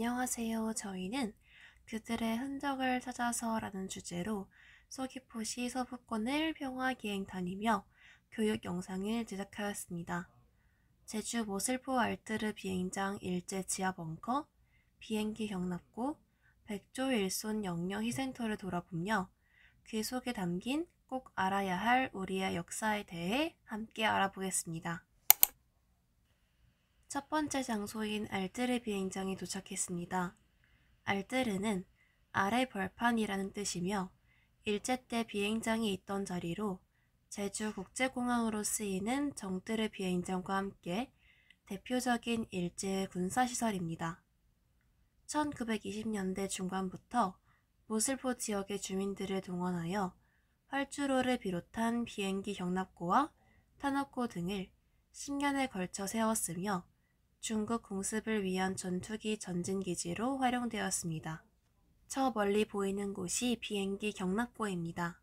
안녕하세요. 저희는 그들의 흔적을 찾아서라는 주제로 서귀포시 서부권을 평화기행 다니며 교육 영상을 제작하였습니다. 제주 모슬포 알뜨르 비행장 일제 지하 벙커, 비행기 경납고, 백조 일손 영영 희생터를 돌아보며 그 속에 담긴 꼭 알아야 할 우리의 역사에 대해 함께 알아보겠습니다. 첫 번째 장소인 알뜨르 비행장에 도착했습니다. 알뜨르는 아래 벌판이라는 뜻이며 일제 때 비행장이 있던 자리로 제주국제공항으로 쓰이는 정뜨르 비행장과 함께 대표적인 일제의 군사시설입니다. 1920년대 중반부터 모슬포 지역의 주민들을 동원하여 활주로를 비롯한 비행기 경납고와 탄압고 등을 10년에 걸쳐 세웠으며 중국 공습을 위한 전투기 전진기지로 활용되었습니다. 저 멀리 보이는 곳이 비행기 경납고입니다.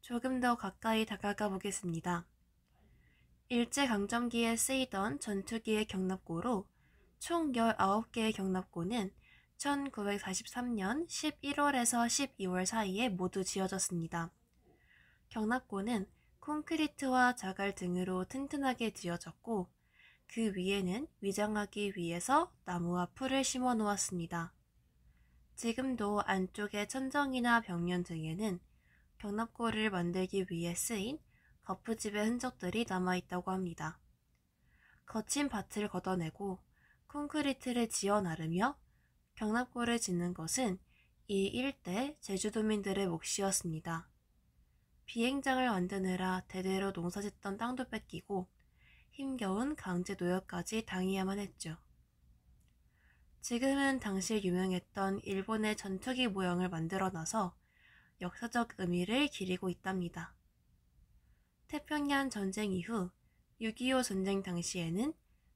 조금 더 가까이 다가가 보겠습니다. 일제강점기에 쓰이던 전투기의 경납고로 총 19개의 경납고는 1943년 11월에서 12월 사이에 모두 지어졌습니다. 경납고는 콘크리트와 자갈 등으로 튼튼하게 지어졌고 그 위에는 위장하기 위해서 나무와 풀을 심어 놓았습니다. 지금도 안쪽의 천정이나 벽면 등에는 경납고를 만들기 위해 쓰인 거푸집의 흔적들이 남아있다고 합니다. 거친 밭을 걷어내고 콘크리트를 지어 나르며 경납고를 짓는 것은 이 일대 제주도민들의 몫이었습니다. 비행장을 만드느라 대대로 농사짓던 땅도 뺏기고 힘겨운 강제 노역까지 당해야만 했죠. 지금은 당시 유명했던 일본의 전투기 모형을 만들어놔서 역사적 의미를 기리고 있답니다. 태평양 전쟁 이후 6.25 전쟁 당시에는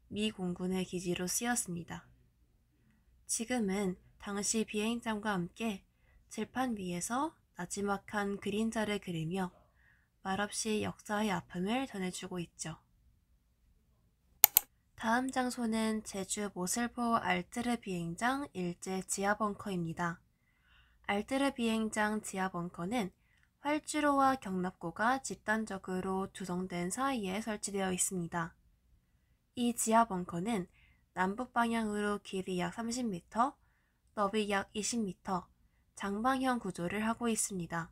미 공군의 기지로 쓰였습니다. 지금은 당시 비행장과 함께 들판 위에서 나지막한 그림자를 그리며 말없이 역사의 아픔을 전해주고 있죠. 다음 장소는 제주 모슬포 알뜨르 비행장 일제 지하벙커입니다. 알뜨르 비행장 지하벙커는 활주로와 경납고가 집단적으로 구성된 사이에 설치되어 있습니다. 이 지하벙커는 남북 방향으로 길이 약 30m, 너비 약 20m, 장방형 구조를 하고 있습니다.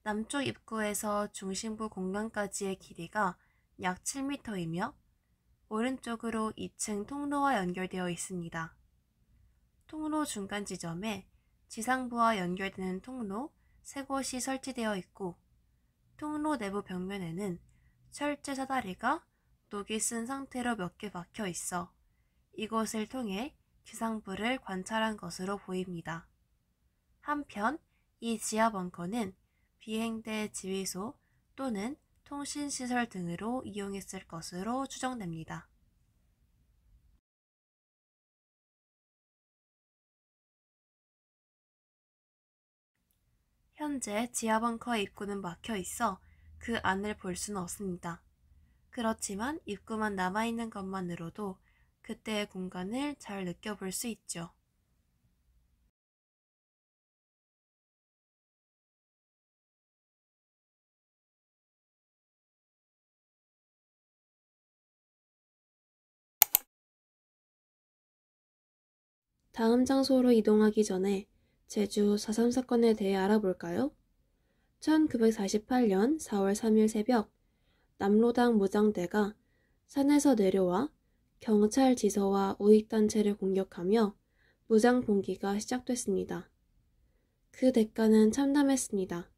남쪽 입구에서 중심부 공간까지의 길이가 약 7m이며 오른쪽으로 2층 통로와 연결되어 있습니다. 통로 중간 지점에 지상부와 연결되는 통로 3곳이 설치되어 있고 통로 내부 벽면에는 철제 사다리가 녹이 쓴 상태로 몇 개 박혀 있어 이곳을 통해 지상부를 관찰한 것으로 보입니다. 한편 이 지하벙커는 비행대 지휘소 또는 통신시설 등으로 이용했을 것으로 추정됩니다. 현재 지하벙커의 입구는 막혀 있어 그 안을 볼 수는 없습니다. 그렇지만 입구만 남아있는 것만으로도 그때의 공간을 잘 느껴볼 수 있죠. 다음 장소로 이동하기 전에 제주 4.3 사건에 대해 알아볼까요? 1948년 4월 3일 새벽 남로당 무장대가 산에서 내려와 경찰 지서와 우익단체를 공격하며 무장 봉기가 시작됐습니다. 그 대가는 참담했습니다.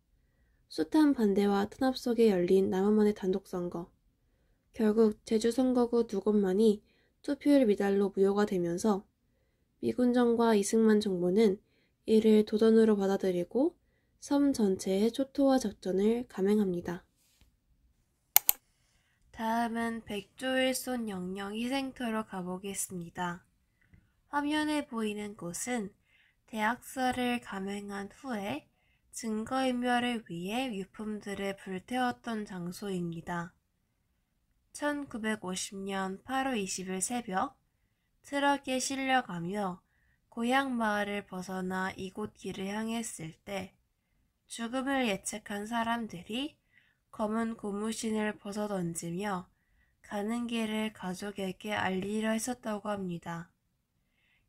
숱한 반대와 탄압 속에 열린 남한만의 단독선거. 결국 제주선거구 2곳만이 투표율 미달로 무효가 되면서 미군정과 이승만 정부는 이를 도전으로 받아들이고 섬 전체의 초토화 작전을 감행합니다. 다음은 백조일손 영영 희생터로 가보겠습니다. 화면에 보이는 곳은 대학살을 감행한 후에 증거인멸을 위해 유품들을 불태웠던 장소입니다. 1950년 8월 20일 새벽 트럭에 실려가며 고향 마을을 벗어나 이곳 길을 향했을 때 죽음을 예측한 사람들이 검은 고무신을 벗어던지며 가는 길을 가족에게 알리려 했었다고 합니다.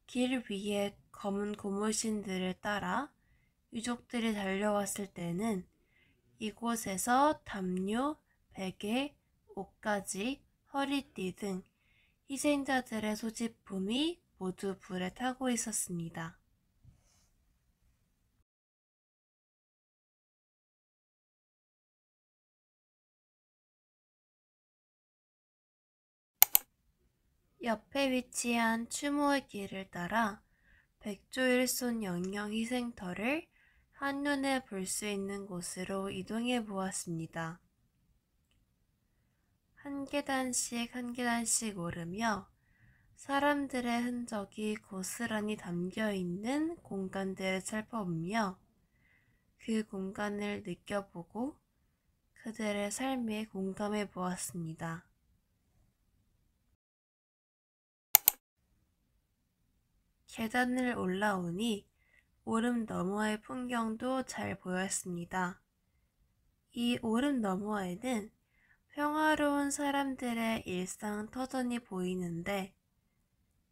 길 위에 검은 고무신들을 따라 유족들이 달려왔을 때는 이곳에서 담요, 베개, 옷가지, 허리띠 등 희생자들의 소지품이 모두 불에 타고 있었습니다. 옆에 위치한 추모의 길을 따라 백조일손 영영 희생터를 한눈에 볼 수 있는 곳으로 이동해 보았습니다. 한 계단씩 한 계단씩 오르며 사람들의 흔적이 고스란히 담겨있는 공간들을 살펴보며 그 공간을 느껴보고 그들의 삶에 공감해 보았습니다. 계단을 올라오니 오름 너머의 풍경도 잘 보였습니다. 이 오름 너머에는 평화로운 사람들의 일상 터전이 보이는데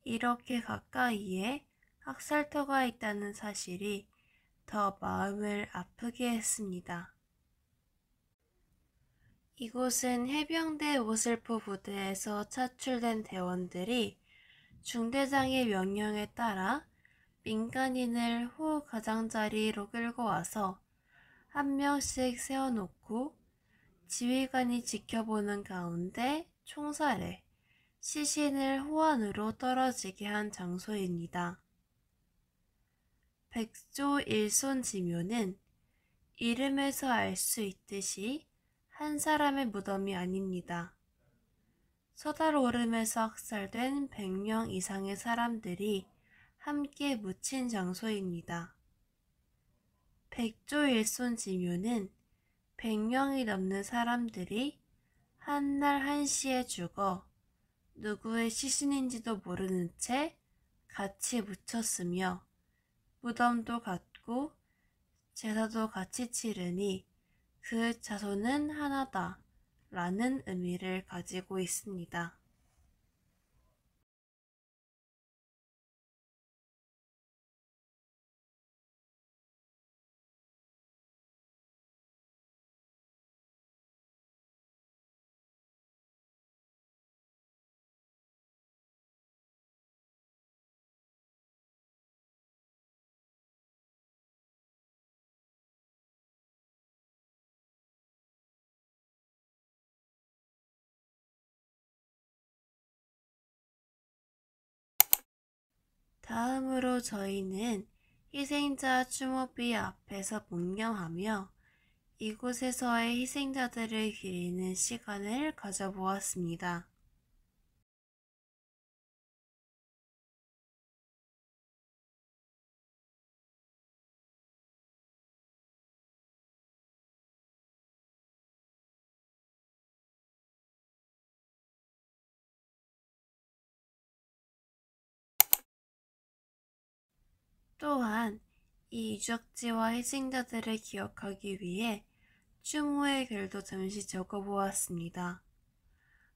이렇게 가까이에 학살터가 있다는 사실이 더 마음을 아프게 했습니다. 이곳은 해병대 오슬프 부대에서 차출된 대원들이 중대장의 명령에 따라 민간인을 호 가장자리로 끌고 와서 한 명씩 세워놓고 지휘관이 지켜보는 가운데 총살해 시신을 호안으로 떨어지게 한 장소입니다. 백조일손지묘는 이름에서 알 수 있듯이 한 사람의 무덤이 아닙니다. 서달 오름에서 학살된 100명 이상의 사람들이 함께 묻힌 장소입니다. 백조일손지묘는 100명이 넘는 사람들이 한날 한시에 죽어 누구의 시신인지도 모르는 채 같이 묻혔으며 무덤도 같고 제사도 같이 치르니 그 자손은 하나다 라는 의미를 가지고 있습니다. 다음으로 저희는 희생자 추모비 앞에서 묵념하며 이곳에서의 희생자들을 기리는 시간을 가져보았습니다. 또한 이 유적지와 희생자들을 기억하기 위해 추모의 글도 잠시 적어보았습니다.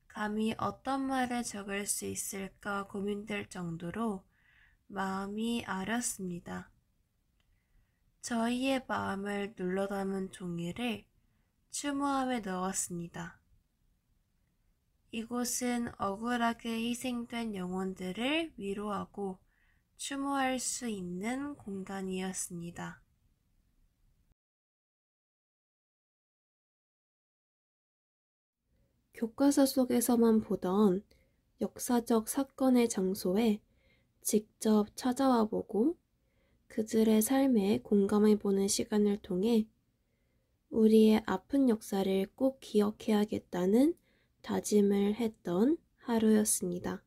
감히 어떤 말을 적을 수 있을까 고민될 정도로 마음이 아렸습니다. 저희의 마음을 눌러 담은 종이를 추모함에 넣었습니다. 이곳은 억울하게 희생된 영혼들을 위로하고 추모할 수 있는 공간이었습니다. 교과서 속에서만 보던 역사적 사건의 장소에 직접 찾아와 보고 그들의 삶에 공감해보는 시간을 통해 우리의 아픈 역사를 꼭 기억해야겠다는 다짐을 했던 하루였습니다.